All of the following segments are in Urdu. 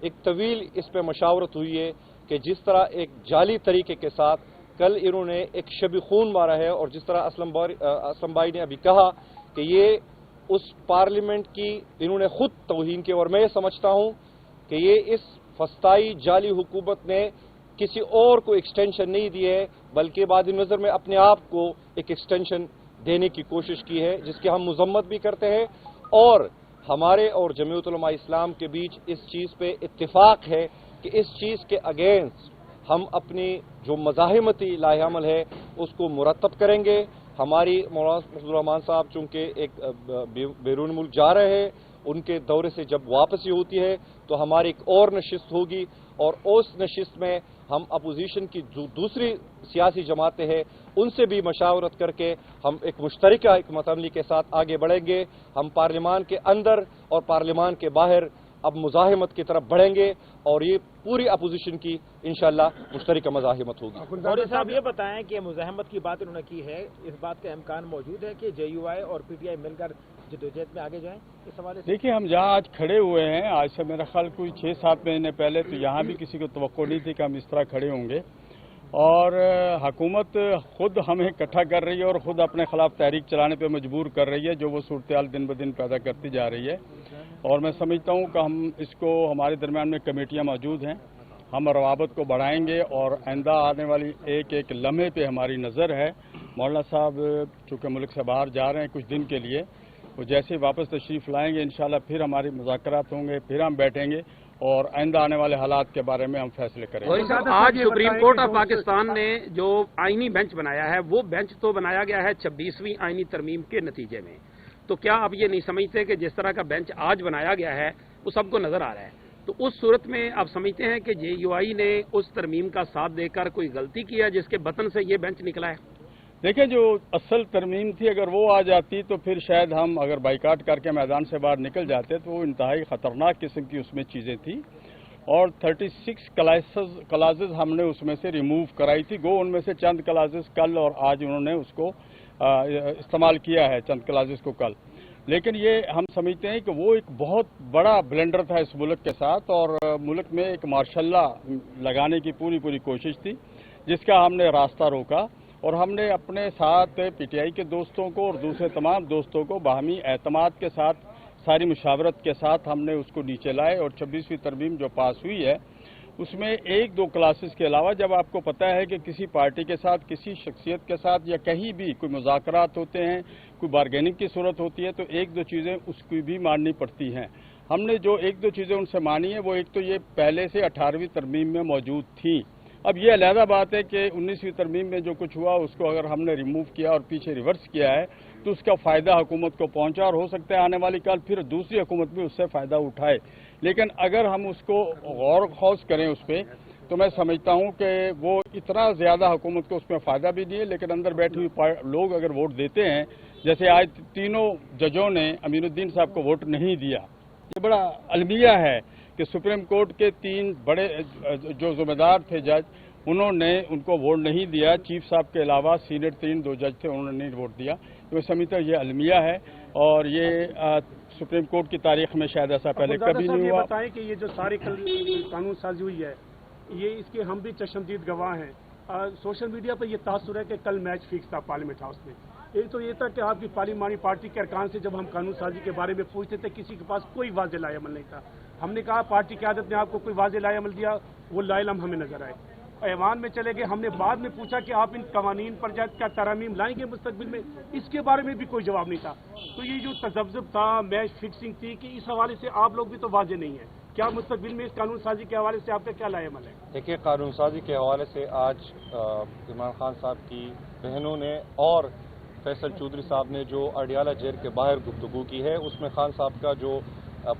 ایک طویل اس پہ مشاورت ہوئی ہے کہ جس طرح ایک جعلی طریقے کے ساتھ کل انہوں نے ایک شب خون مارا ہے، اور جس طرح اسلم بھائی نے ابھی کہا کہ یہ اس پارلیمنٹ کی انہوں نے خود توہین کی، اور میں یہ سمجھتا ہوں کہ یہ اس فسطائی جعلی حکومت نے کسی اور کو ایکسٹینشن نہیں دی ہے، بلکہ بعد نظر میں اپنے آپ کو ایک ایکسٹینشن دینے کی کوشش کی ہے، جس کی ہم مذمت بھی کرتے ہیں، اور ہمارے اور جمعیت علماء اسلام کے بیچ اس چیز پہ اتفاق ہے کہ اس چیز کے اگینسٹ ہم اپنی جو مزاحمتی لاہ عمل ہے اس کو مرتب کریں گے۔ ہماری مولانا فضل الرحمان صاحب چونکہ ایک بیرون ملک جا رہے ہیں، ان کے دورے سے جب واپسی ہوتی ہے تو ہماری ایک اور نشست ہوگی، اور اس نشست میں ہم اپوزیشن کی جو دوسری سیاسی جماعتیں ہیں ان سے بھی مشاورت کر کے ہم ایک مشترکہ حکمت عملی کے ساتھ آگے بڑھیں گے۔ ہم پارلیمان کے اندر اور پارلیمان کے باہر اب مزاحمت کی طرف بڑھیں گے، اور یہ پوری اپوزیشن کی انشاءاللہ مشترکہ مزاحمت ہوگی۔ غوری صاحب یہ بتائیں کہ مزاحمت کی بات انہوں نے کی ہے، اس بات کا امکان موجود ہے کہ جے یو آئی اور پی ٹی آئی مل کر جدوجہد میں آگے جائیں؟ اس حوالے سے دیکھیے، ہم جہاں آج کھڑے ہوئے ہیں، آج سے میرا خیال کوئی 6-7 مہینے پہلے تو یہاں بھی کسی کو توقع نہیں تھی کہ ہم اس طرح کھڑے ہوں گے، اور حکومت خود ہمیں اکٹھا کر رہی ہے اور خود اپنے خلاف تحریک چلانے پہ مجبور کر رہی ہے، جو وہ صورتحال دن بدن پیدا کرتی جا رہی ہے۔ اور میں سمجھتا ہوں کہ ہم اس کو، ہمارے درمیان میں کمیٹیاں موجود ہیں، ہم روابط کو بڑھائیں گے، اور آئندہ آنے والی ایک ایک لمحے پہ ہماری نظر ہے۔ مولانا صاحب چونکہ ملک سے باہر جا رہے ہیں کچھ دن کے لیے، وہ جیسے ہی واپس تشریف لائیں گے انشاءاللہ پھر ہماری مذاکرات ہوں گے، پھر ہم بیٹھیں گے اور آئندہ آنے والے حالات کے بارے میں ہم فیصلے کریں گے۔ آج سپریم کورٹ آف پاکستان نے جو آئینی بینچ بنایا ہے، وہ بینچ تو بنایا گیا ہے 26ویں آئینی ترمیم کے نتیجے میں، تو کیا آپ یہ نہیں سمجھتے کہ جس طرح کا بینچ آج بنایا گیا ہے وہ سب کو نظر آ رہا ہے، تو اس صورت میں آپ سمجھتے ہیں کہ جے یو آئی نے اس ترمیم کا ساتھ دے کر کوئی غلطی کیا جس کے بطن سے یہ بینچ نکلا ہے؟ دیکھیں، جو اصل ترمیم تھی اگر وہ آ جاتی تو پھر شاید ہم اگر بائیکاٹ کر کے میدان سے باہر نکل جاتے تو وہ انتہائی خطرناک قسم کی اس میں چیزیں تھیں، اور 36 کلازز ہم نے اس میں سے ریموو کرائی تھی، گو ان میں سے چند کلازز کل اور آج انہوں نے اس کو استعمال کیا ہے، چند کلازز کو کل، لیکن یہ ہم سمجھتے ہیں کہ وہ ایک بہت بڑا بلنڈر تھا اس ملک کے ساتھ، اور ملک میں ایک مارشل لا لگانے کی پوری کوشش تھی جس کا ہم نے راستہ روکا، اور ہم نے اپنے ساتھ پی ٹی آئی کے دوستوں کو اور دوسرے تمام دوستوں کو باہمی اعتماد کے ساتھ، ساری مشاورت کے ساتھ ہم نے اس کو نیچے لائے، اور 26ویں ترمیم جو پاس ہوئی ہے اس میں 1-2 کلاسز کے علاوہ، جب آپ کو پتہ ہے کہ کسی پارٹی کے ساتھ، کسی شخصیت کے ساتھ یا کہیں بھی کوئی مذاکرات ہوتے ہیں، کوئی بارگیننگ کی صورت ہوتی ہے تو 1-2 چیزیں اس کی بھی ماننی پڑتی ہیں۔ ہم نے جو 1-2 چیزیں ان سے مانی ہیں، وہ ایک تو یہ پہلے سے 18ویں ترمیم میں موجود تھیں۔ اب یہ علیحدہ بات ہے کہ 19ویں ترمیم میں جو کچھ ہوا اس کو اگر ہم نے ریموو کیا اور پیچھے ریورس کیا ہے تو اس کا فائدہ حکومت کو پہنچا، اور ہو سکتا ہے آنے والی کل پھر دوسری حکومت بھی اس سے فائدہ اٹھائے، لیکن اگر ہم اس کو غور و خوض کریں اس پہ تو میں سمجھتا ہوں کہ وہ اتنا زیادہ حکومت کو اس میں فائدہ بھی نہیں ہے، لیکن اندر بیٹھے ہوئے لوگ اگر ووٹ دیتے ہیں، جیسے آج 3 ججوں نے امین الدین صاحب کو ووٹ نہیں دیا، یہ بڑا المیہ ہے کہ سپریم کورٹ کے 3 بڑے جو ذمہ دار تھے جج، انہوں نے ان کو ووٹ نہیں دیا، چیف صاحب کے علاوہ سینئر 2 جج تھے، انہوں نے نہیں ووٹ دیا، تو سمجھتا یہ المیہ ہے، اور یہ سپریم کورٹ کی تاریخ میں شاید ایسا پہلے کبھی نہیں ہوا۔ یہ بتائیں کہ یہ جو ساری قانون سازی ہوئی ہے، یہ اس کے ہم بھی چشمدید گواہ ہیں، سوشل میڈیا پر یہ تاثر ہے کہ کل میچ فکس تھا پارلیمنٹ ہاؤس میں۔ ایک تو یہ تھا کہ آپ کی پارلیمانی پارٹی کے ارکان سے جب ہم قانون سازی کے بارے میں پوچھتے تھے کسی کے پاس کوئی واضح لائحہ عمل نہیں تھا، ہم نے کہا پارٹی قیادت نے آپ کو کوئی واضح لائحہ عمل دیا، وہ لائحہ عمل ہمیں نظر آئے، ایوان میں چلے گئے، ہم نے بعد میں پوچھا کہ آپ ان قوانین پر کیا ترامیم لائیں گے مستقبل میں، اس کے بارے میں بھی کوئی جواب نہیں تھا۔ تو یہ جو تذبذب تھا، میچ فکسنگ تھی، کہ اس حوالے سے آپ لوگ بھی تو واضح نہیں ہیں، کیا مستقبل میں اس قانون سازی کے حوالے سے آپ کا کیا لائحہ عمل ہے؟ دیکھیے، قانون سازی کے حوالے سے آج عمران خان صاحب کی بہنوں نے اور فیصل چودھری صاحب نے جو اڈیالہ جیل کے باہر گفتگو کی ہے، اس میں خان صاحب کا جو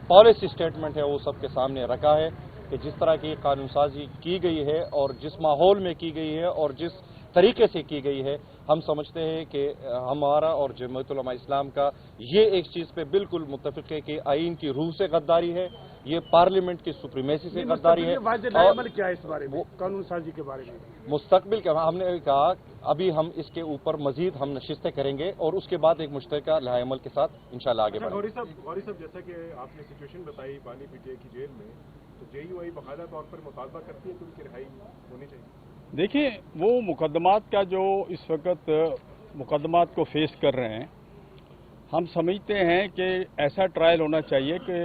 پالیسی سٹیٹمنٹ ہے وہ سب کے سامنے رکھا ہے کہ جس طرح کی قانون سازی کی گئی ہے اور جس ماحول میں کی گئی ہے اور جس طریقے سے کی گئی ہے، ہم سمجھتے ہیں کہ ہمارا اور جمعیت علماء اسلام کا یہ ایک چیز پہ بالکل متفق ہے کہ آئین کی روح سے غداری ہے، یہ پارلیمنٹ کی سپریمیسی سے غداری ہے۔ واضح لائحہ عمل کیا ہے اس بارے میں، قانون سازی کے بارے میں؟ مستقبل کے ہم نے کہا ابھی ہم اس کے اوپر مزید ہم نشستیں کریں گے اور اس کے بعد ایک مشترکہ لائحہ عمل کے ساتھ انشاءاللہ آگے بڑھیں گے۔ غوری صاحب جیسا کہ آپ نے سچویشن بتائی بانی پی ٹی آئی کی جیل میں، تو تو JUI باقاعدہ طور پر مطالبہ کرتی ہے کہ ان کی رہائی ہونی چاہیے؟ دیکھیں وہ مقدمات کا جو اس وقت مقدمات کو فیس کر رہے ہیں، ہم سمجھتے ہیں کہ ایسا ٹرائل ہونا چاہیے کہ